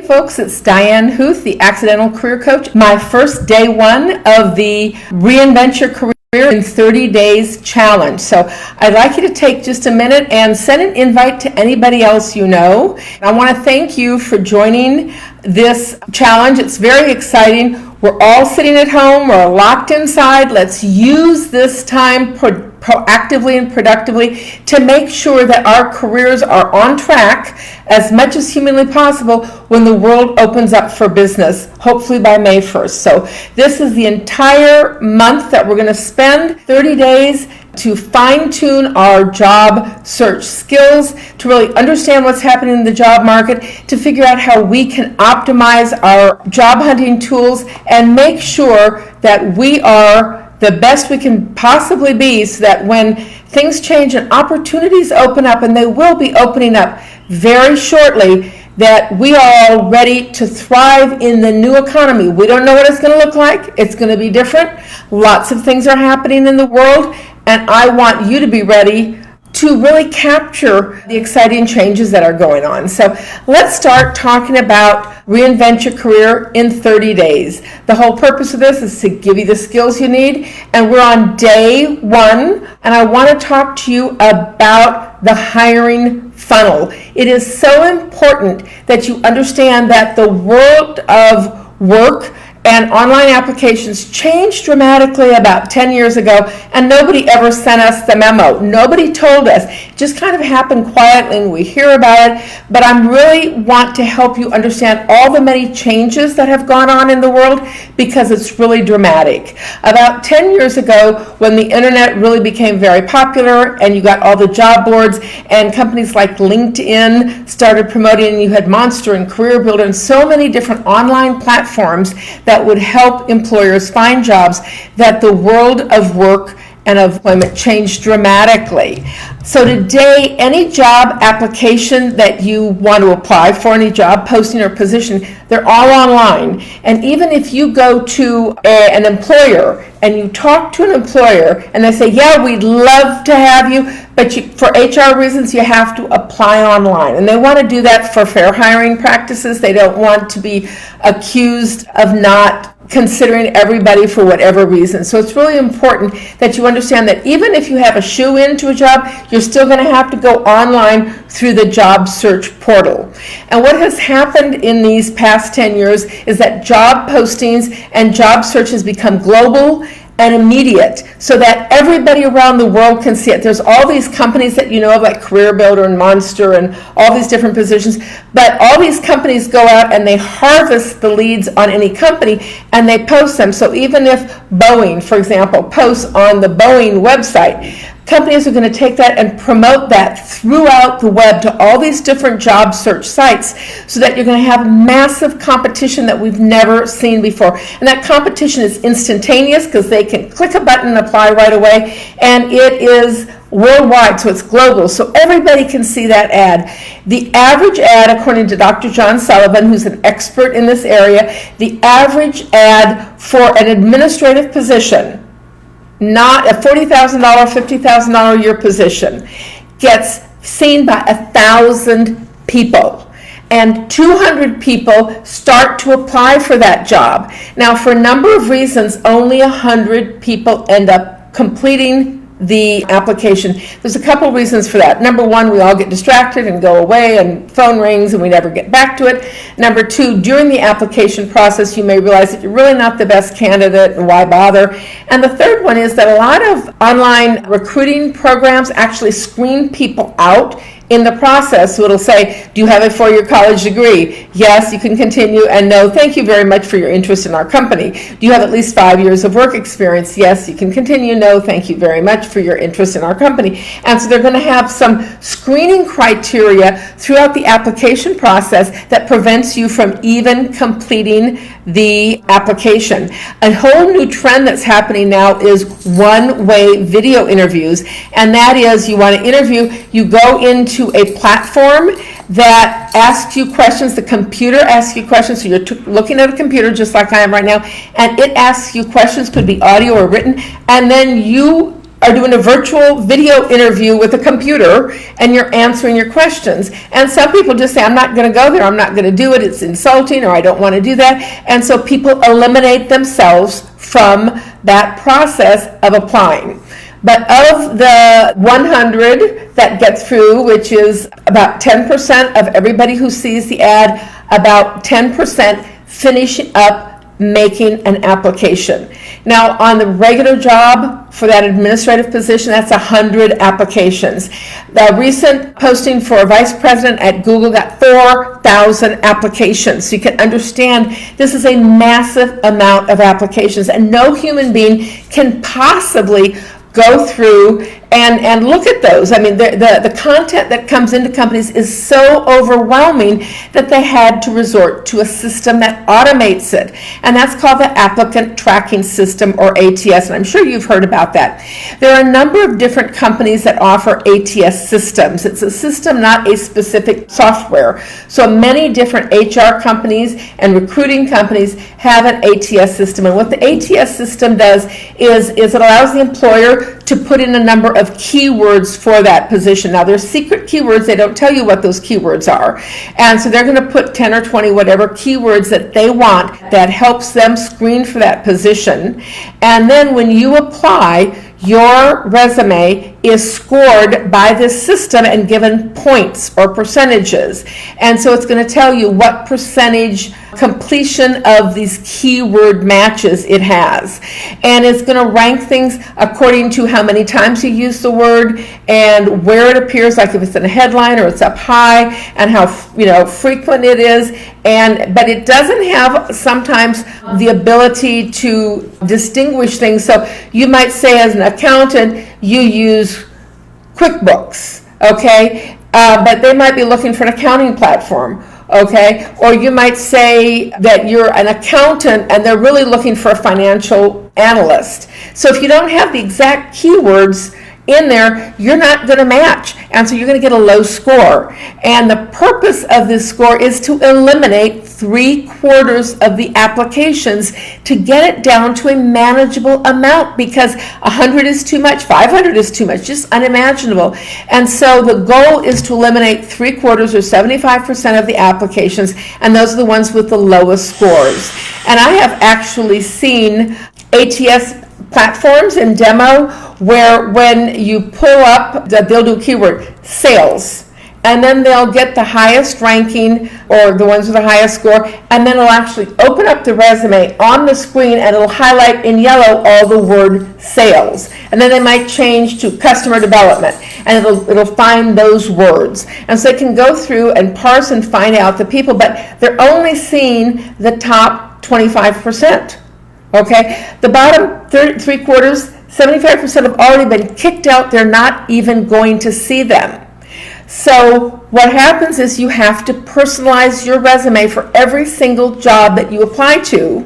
folks, it's Diane Huth, the Accidental Career Coach. My first day one of the Reinvent Your Career in 30 Days Challenge. So I'd like you to take just a minute and send an invite to anybody else you know. I want to thank you for joining this challenge. It's very exciting. We're all sitting at home. We're locked inside. Let's use this time proactively and productively to make sure that our careers are on track as much as humanly possible when the world opens up for business, hopefully by May 1st. So this is the entire month that we're going to spend 30 days to fine-tune our job search skills, to really understand what's happening in the job market, to figure out how we can optimize our job hunting tools and make sure that we are the best we can possibly be, so that when things change and opportunities open up, and they will be opening up very shortly, that we are all ready to thrive in the new economy. We don't know what it's going to look like. It's going to be different. Lots of things are happening in the world, and I want you to be ready to really capture the exciting changes that are going on. So let's start talking about Reinvent Your Career in 30 days. The whole purpose of this is to give you the skills you need, and we're on day one, and I want to talk to you about the hiring funnel. It is so important that you understand that the world of work and online applications changed dramatically about 10 years ago, and nobody ever sent us the memo. Nobody told us. It just kind of happened quietly, and we hear about it. But I really want to help you understand all the many changes that have gone on in the world, because it's really dramatic. About 10 years ago, when the internet really became very popular, and you got all the job boards, and companies like LinkedIn started promoting, and you had Monster and Career Builder and so many different online platforms that would help employers find jobs, that the world of work and of employment changed dramatically. So today, any job application that you want to apply for, any job posting or position, they're all online. And even if you go to an employer and you talk to an employer and they say, yeah, we'd love to have you, but for HR reasons, you have to apply online. And they want to do that for fair hiring practices. They don't want to be accused of not considering everybody for whatever reason. So it's really important that you understand that even if you have a shoe-in to a job, you're still going to have to go online through the job search portal. And what has happened in these past 10 years is that job postings and job searches become global and immediate, so that everybody around the world can see it. There's all these companies that you know of, like Career Builder and Monster and all these different positions, but all these companies go out and they harvest the leads on any company and they post them. So even if Boeing, for example, posts on the Boeing website, companies are going to take that and promote that throughout the web to all these different job search sites, so that you're going to have massive competition that we've never seen before. And that competition is instantaneous, because they can click a button and apply right away, and it is worldwide, so it's global, so everybody can see that ad. The average ad, according to Dr. John Sullivan, who's an expert in this area, the average ad for an administrative position, not a $40,000, $50,000 a year position, gets seen by 1,000 people. And 200 people start to apply for that job. Now, for a number of reasons, only 100 people end up completing the application. There's a couple reasons for that. Number one, we all get distracted and go away, and phone rings and we never get back to it. Number two, during the application process, you may realize that you're really not the best candidate, and why bother? And the third one is that a lot of online recruiting programs actually screen people out in the process. So it'll say, do you have a 4-year college degree? Yes, you can continue, and no, thank you very much for your interest in our company. Do you have at least 5 years of work experience? Yes, you can continue. No, thank you very much for your interest in our company. And so they're going to have some screening criteria throughout the application process that prevents you from even completing the application. A whole new trend that's happening now is one-way video interviews, and that is, you want to interview, you go into a platform that asks you questions. The computer asks you questions, so you're looking at a computer just like I am right now, and it asks you questions, could be audio or written, and then you are doing a virtual video interview with a computer and you're answering your questions. And some people just say, I'm not going to go there, I'm not going to do it, it's insulting, or I don't want to do that. And so people eliminate themselves from that process of applying. But of the 100 that get through, which is about 10% of everybody who sees the ad, about 10% finish up making an application. Now, on the regular job for that administrative position, that's 100 applications. The recent posting for a vice president at Google got 4,000 applications. So you can understand this is a massive amount of applications, and no human being can possibly go through and look at those. I mean, the content that comes into companies is so overwhelming that they had to resort to a system that automates it. And that's called the Applicant Tracking System, or ATS, and I'm sure you've heard about that. There are a number of different companies that offer ATS systems. It's a system, not a specific software. So many different HR companies and recruiting companies have an ATS system. And what the ATS system does is it allows the employer to put in a number of keywords for that position. Now, there's secret keywords. They don't tell you what those keywords are. And so they're going to put 10 or 20 whatever keywords that they want that helps them screen for that position. And then when you apply, your resume is scored by this system and given points or percentages. And so it's going to tell you what percentage completion of these keyword matches it has. And it's going to rank things according to how many times you use the word and where it appears, like if it's in a headline or it's up high, and how frequent it is. But it doesn't have sometimes the ability to distinguish things. So you might say, as an accountant, you use QuickBooks, okay? But they might be looking for an accounting platform, okay? Or you might say that you're an accountant and they're really looking for a financial analyst. So if you don't have the exact keywords in there, you're not going to match, and so you're going to get a low score. And the purpose of this score is to eliminate 3/4 of the applications to get it down to a manageable amount, because 100 is too much, 500 is too much, just unimaginable. And so the goal is to eliminate 3/4 or 75% of the applications, and those are the ones with the lowest scores. And I have actually seen ATS platforms in demo where when you pull up, they'll do keyword sales, and then they'll get the highest ranking or the ones with the highest score, and then it'll actually open up the resume on the screen and it'll highlight in yellow all the word sales. And then they might change to customer development, and it'll find those words. And so it can go through and parse and find out the people, but they're only seeing the top 25%. Okay, the bottom 3/4, 75% have already been kicked out. They're not even going to see them. So what happens is you have to personalize your resume for every single job that you apply to,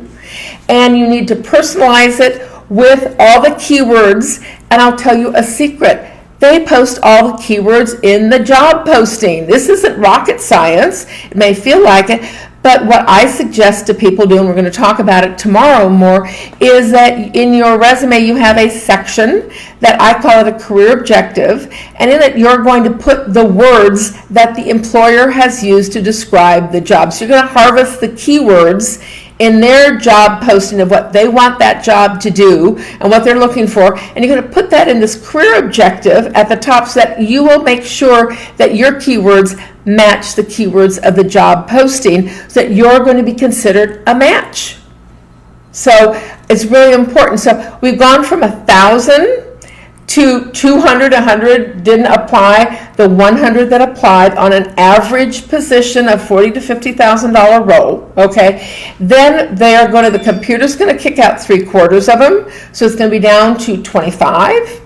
and you need to personalize it with all the keywords. And I'll tell you a secret. They post all the keywords in the job posting. This isn't rocket science. It may feel like it, but what I suggest to people do, and we're going to talk about it tomorrow more, is that in your resume you have a section that I call it a career objective, and in it you're going to put the words that the employer has used to describe the job. So you're going to harvest the keywords in their job posting of what they want that job to do and what they're looking for, and you're going to put that in this career objective at the top so that you will make sure that your keywords match the keywords of the job posting so that you're going to be considered a match. So it's really important. So we've gone from 1,000 to 200, 100 didn't apply. The 100 that applied on an average position of $40,000 to $50,000 role, okay, then they are going to, the computer's going to kick out 3/4 of them, so it's going to be down to 25.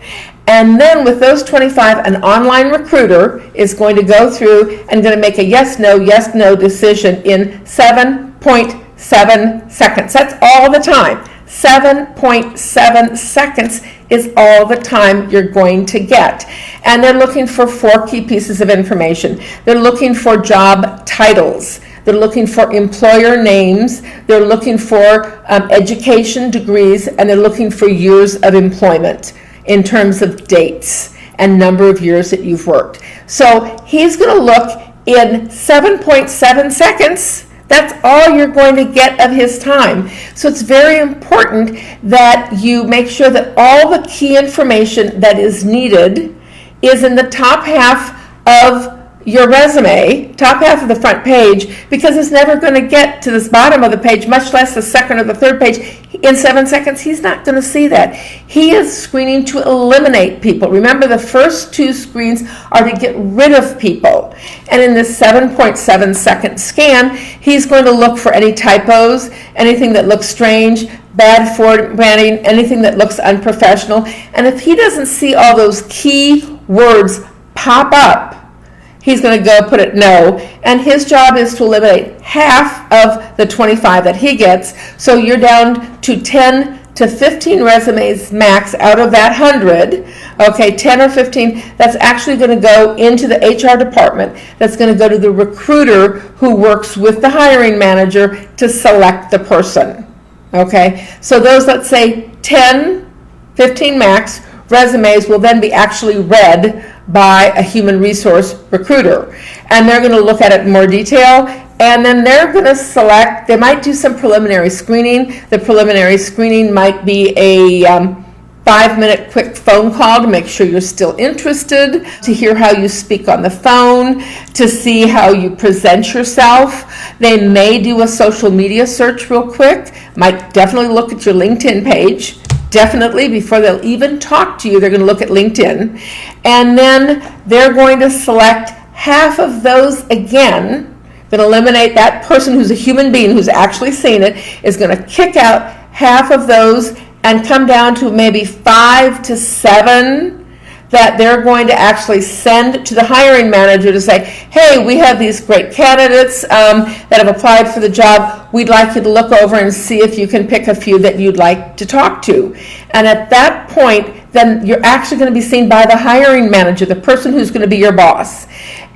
And then with those 25, an online recruiter is going to go through and going to make a yes, no decision in 7.7 seconds. That's all the time. 7.7 seconds is all the time you're going to get. And they're looking for 4 key pieces of information. They're looking for job titles. They're looking for employer names. They're looking for education degrees, and they're looking for years of employment in terms of dates and number of years that you've worked. So he's going to look in 7.7 seconds. That's all you're going to get of his time. So it's very important that you make sure that all the key information that is needed is in the top half of your resume, top half of the front page, because it's never going to get to this bottom of the page, much less the second or the third page. In 7 seconds, he's not going to see that. He is screening to eliminate people. Remember, the first 2 screens are to get rid of people. And in this 7.7 second scan, he's going to look for any typos, anything that looks strange, bad formatting, anything that looks unprofessional. And if he doesn't see all those key words pop up, he's going to go put it no, and his job is to eliminate half of the 25 that he gets. So you're down to 10 to 15 resumes max out of that 100. Okay, 10 or 15, that's actually going to go into the HR department. That's going to go to the recruiter who works with the hiring manager to select the person. Okay, so those, let's say 10, 15 max resumes will then be actually read by a human resource recruiter, and they're going to look at it in more detail, and then they're going to select. They might do some preliminary screening. The preliminary screening might be a 5-minute quick phone call to make sure you're still interested, to hear how you speak on the phone, to see how you present yourself. They may do a social media search real quick, might definitely look at your LinkedIn page. Definitely, before they'll even talk to you, they're going to look at LinkedIn. And then they're going to select half of those again. Going to eliminate that person who's a human being who's actually seen it, is going to kick out half of those and come down to maybe 5 to 7 that they're going to actually send to the hiring manager to say, hey, we have these great candidates that have applied for the job. We'd like you to look over and see if you can pick a few that you'd like to talk to. And at that point, then you're actually going to be seen by the hiring manager, the person who's going to be your boss.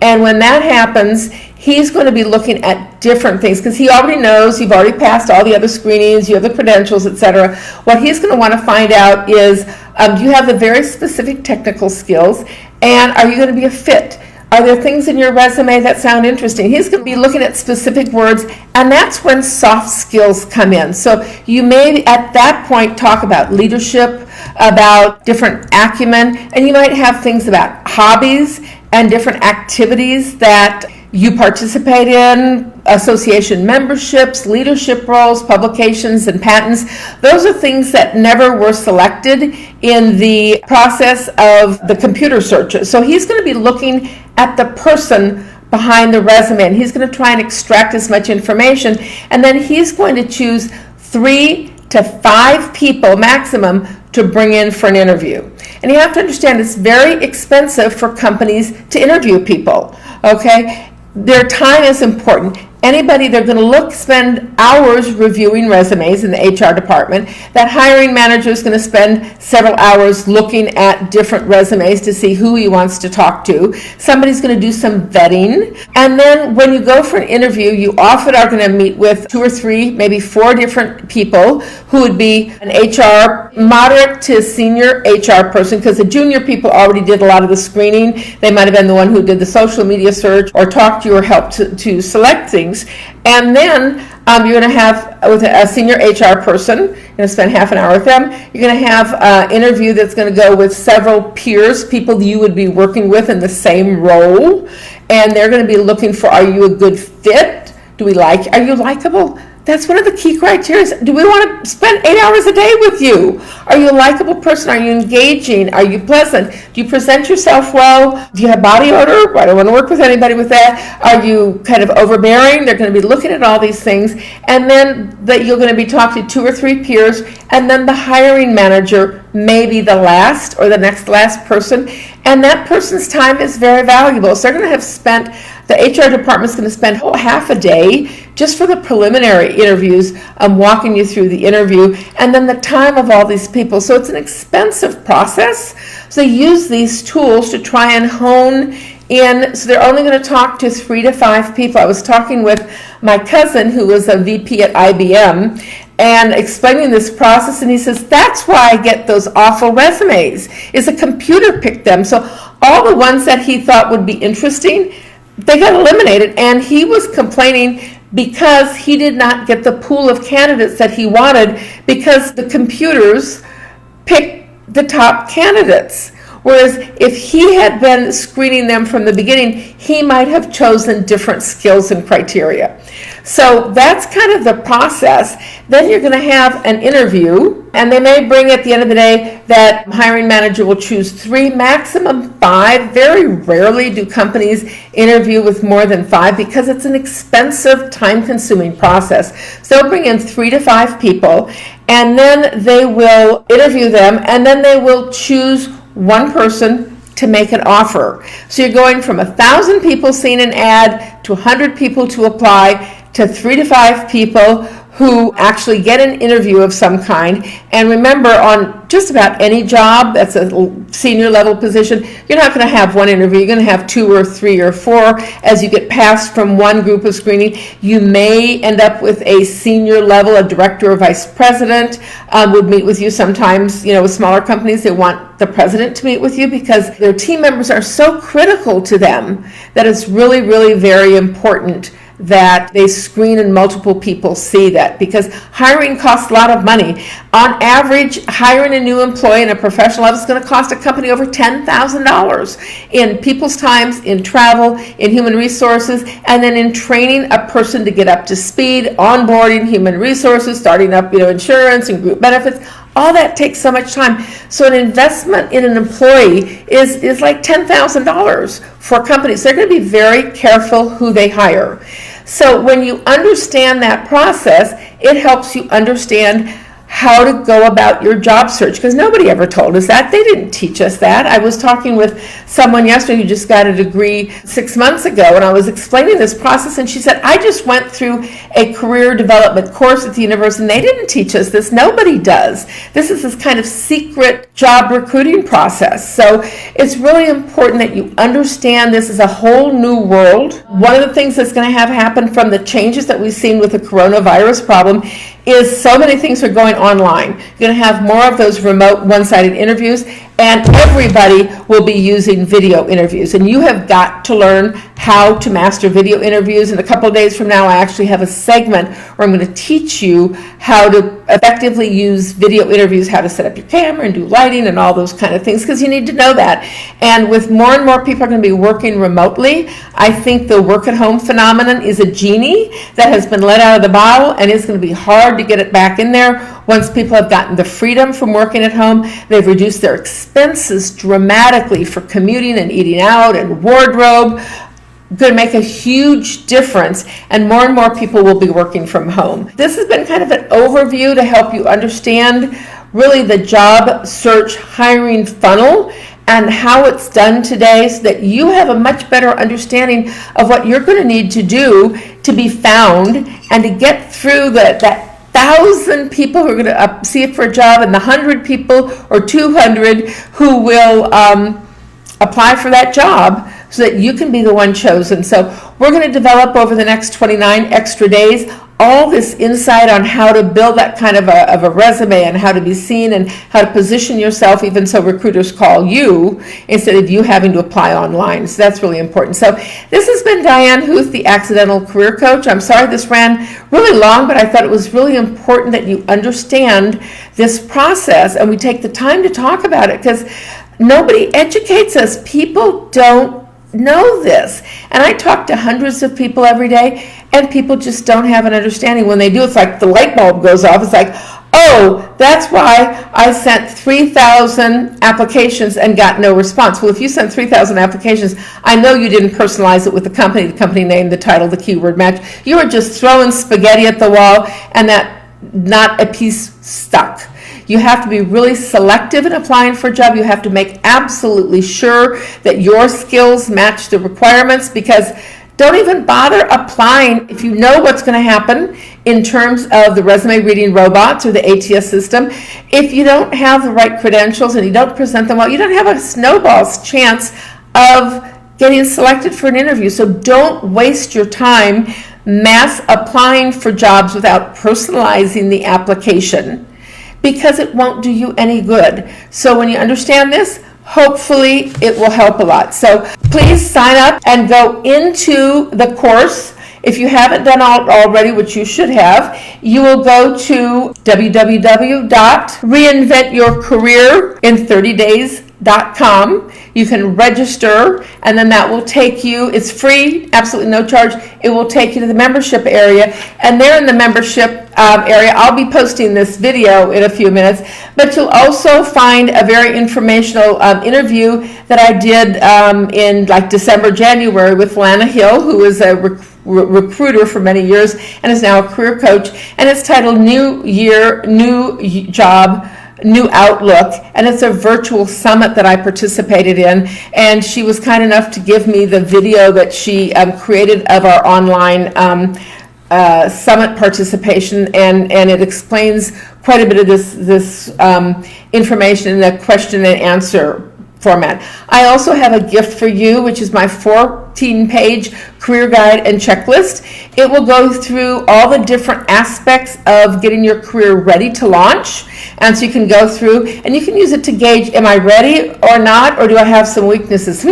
And when that happens, he's going to be looking at different things because he already knows you've already passed all the other screenings, you have the credentials, etc. What he's going to want to find out is, do you have the very specific technical skills, and are you going to be a fit? Are there things in your resume that sound interesting? He's going to be looking at specific words, and that's when soft skills come in. So you may, at that point, talk about leadership, about different acumen, and you might have things about hobbies and different activities that you participate in, association memberships, leadership roles, publications, and patents. Those are things that never were selected in the process of the computer search. So he's going to be looking at the person behind the resume, and he's going to try and extract as much information, and then he's going to choose 3 to 5 people maximum to bring in for an interview. And you have to understand it's very expensive for companies to interview people, okay? Their time is important. Anybody, they're going to spend hours reviewing resumes in the HR department. That hiring manager is going to spend several hours looking at different resumes to see who he wants to talk to. Somebody's going to do some vetting. And then when you go for an interview, you often are going to meet with 2 or 3, maybe 4 different people who would be an HR, moderate to senior HR person, because the junior people already did a lot of the screening. They might have been the one who did the social media search or talked to you or helped to select things. And then you're going to have, with a senior HR person, you're going to spend half an hour with them. You're going to have an interview that's going to go with several peers, people you would be working with in the same role. And they're going to be looking for, are you a good fit? Are you likable? That's one of the key criteria. Do we want to spend 8 hours a day with you? Are you a likable person? Are you engaging? Are you pleasant? Do you present yourself well? Do you have body odor? I don't want to work with anybody with that. Are you kind of overbearing? They're going to be looking at all these things. And then that you're going to be talking to 2 or 3 peers, and then the hiring manager may be the last or the next last person. And that person's time is very valuable. So they're going to have spent, the HR department's going to spend half a day just for the preliminary interviews, walking you through the interview, and then the time of all these people. So it's an expensive process. So they use these tools to try and hone in. So they're only going to talk to 3 to 5 people. I was talking with my cousin who was a VP at IBM, and explaining this process, and he says, that's why I get those awful resumes, is a computer picked them. So all the ones that he thought would be interesting, they got eliminated, and he was complaining because he did not get the pool of candidates that he wanted because the computers picked the top candidates. Whereas if he had been screening them from the beginning, he might have chosen different skills and criteria. So that's kind of the process. Then you're going to have an interview, and they may bring at the end of the day that hiring manager will choose 3, maximum 5. Very rarely do companies interview with more than 5 because it's an expensive, time-consuming process. So they'll bring in 3 to 5 people, and then they will interview them, and then they will choose one person to make an offer. So you're going from 1,000 people seeing an ad to 100 people to apply to 3 to 5 people who actually get an interview of some kind. And remember, on just about any job that's a senior level position, you're not going to have one interview. You're going to have 2 or 3 or 4 as you get passed from one group of screening. You may end up with a senior level, a director or vice president would meet with you. Sometimes, with smaller companies, they want the president to meet with you because their team members are so critical to them that it's really, really very important that they screen and multiple people see that, because hiring costs a lot of money. On average, hiring a new employee in a professional level is going to cost a company over $10,000 in people's times, in travel, in human resources, and then in training a person to get up to speed, onboarding human resources, starting up insurance and group benefits. All that takes so much time. So an investment in an employee is like $10,000 for companies. They're going to be very careful who they hire. So when you understand that process, it helps you understand how to go about your job search, because nobody ever told us that. They didn't teach us that. I was talking with someone yesterday who just got a degree 6 months ago, and I was explaining this process, and she said, I just went through a career development course at the university, and they didn't teach us this. Nobody does. This is this kind of secret job recruiting process. So it's really important that you understand this is a whole new world. One of the things that's going to have happen from the changes that we've seen with the coronavirus problem is so many things are going online. You're going to have more of those remote one-sided interviews, and everybody will be using video interviews. And you have got to learn how to master video interviews. And a couple of days from now, I actually have a segment where I'm going to teach you how to effectively use video interviews, how to set up your camera and do lighting and all those kind of things, because you need to know that. And with more and more people are going to be working remotely, I think the work-at-home phenomenon is a genie that has been let out of the bottle, and it's going to be hard to get it back in there. Once people have gotten the freedom from working at home, they've reduced their expenses dramatically for commuting and eating out and wardrobe. Going to make a huge difference, and more people will be working from home. This has been kind of an overview to help you understand really the job search hiring funnel and how it's done today, so that you have a much better understanding of what you're going to need to do to be found and to get through that 1,000 people who are going to see it for a job, and the 100 people or 200 who will apply for that job, so that you can be the one chosen. So we're going to develop over the next 29 extra days all this insight on how to build that kind of a resume, and how to be seen, and how to position yourself, even so recruiters call you instead of you having to apply online. So that's really important. So this has been Diane Huth, the Accidental Career Coach. I'm sorry this ran really long, but I thought it was really important that you understand this process and we take the time to talk about it, because nobody educates us. People don't know this. And I talk to hundreds of people every day, and people just don't have an understanding. When they do, it's like the light bulb goes off. It's like, oh, that's why I sent 3,000 applications and got no response. Well, if you sent 3,000 applications, I know you didn't personalize it with the company name, the title, the keyword match. You were just throwing spaghetti at the wall, and that not a piece stuck. You have to be really selective in applying for a job. You have to make absolutely sure that your skills match the requirements, because don't even bother applying if you know what's going to happen in terms of the resume reading robots or the ATS system. If you don't have the right credentials and you don't present them well, you don't have a snowball's chance of getting selected for an interview. So don't waste your time mass applying for jobs without personalizing the application, because it won't do you any good. So when you understand this, hopefully it will help a lot. So please sign up and go into the course. If you haven't done it already, which you should have, you will go to www.reinventyourcareerin30days.com. You can register, and then that will take you, it's free, absolutely no charge. It will take you to the membership area, and there in the membership area, I'll be posting this video in a few minutes, but you'll also find a very informational interview that I did in like December, January with Lana Hill, who is a recruiter for many years and is now a career coach, and it's titled New Year, New Job, New Outlook, and it's a virtual summit that I participated in, and she was kind enough to give me the video that she created of our online summit participation, and it explains quite a bit of this information in the question and answer format. I also have a gift for you, which is my 14-page career guide and checklist. It will go through all the different aspects of getting your career ready to launch. And so you can go through and you can use it to gauge, am I ready or not, or do I have some weaknesses?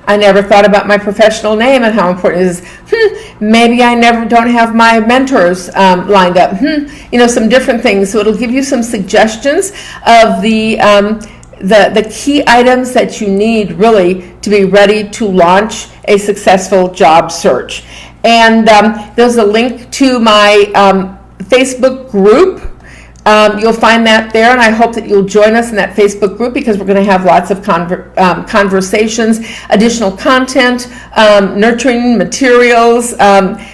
I never thought about my professional name and how important it is. Maybe I don't have my mentors lined up. Some different things. So it'll give you some suggestions of the key items that you need really to be ready to launch a successful job search. And there's a link to my Facebook group. You'll find that there, and I hope that you'll join us in that Facebook group, because we're going to have lots of conversations, additional content, nurturing materials,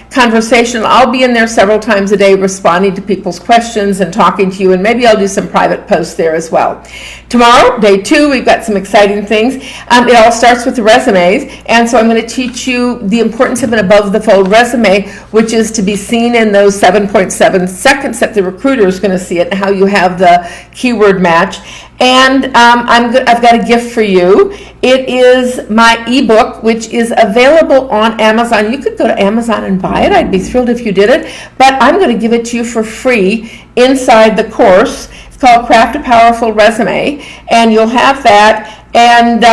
conversation. I'll be in there several times a day responding to people's questions and talking to you, and maybe I'll do some private posts there as well. Tomorrow, day 2, we've got some exciting things. It all starts with the resumes, and so I'm going to teach you the importance of an above-the-fold resume, which is to be seen in those 7.7 seconds that the recruiter is going to see it, and how you have the keyword match. And I've got a gift for you. It is my ebook, which is available on Amazon. You could go to Amazon and buy it. I'd be thrilled if you did it. But I'm going to give it to you for free inside the course. It's called Craft a Powerful Resume. And you'll have that. And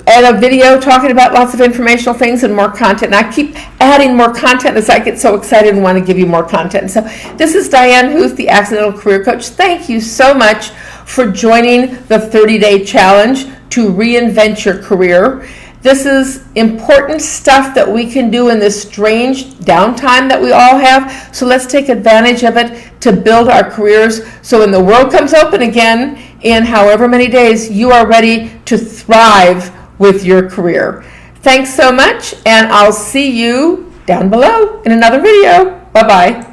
a video talking about lots of informational things and more content. And I keep adding more content as I get so excited and want to give you more content. So this is Diane Huth, the Accidental Career Coach. Thank you so much for joining the 30-day challenge to reinvent your career. This is important stuff that we can do in this strange downtime that we all have. So let's take advantage of it to build our careers, so when the world comes open again in however many days, you are ready to thrive with your career. Thanks so much, and I'll see you down below in another video. Bye-bye.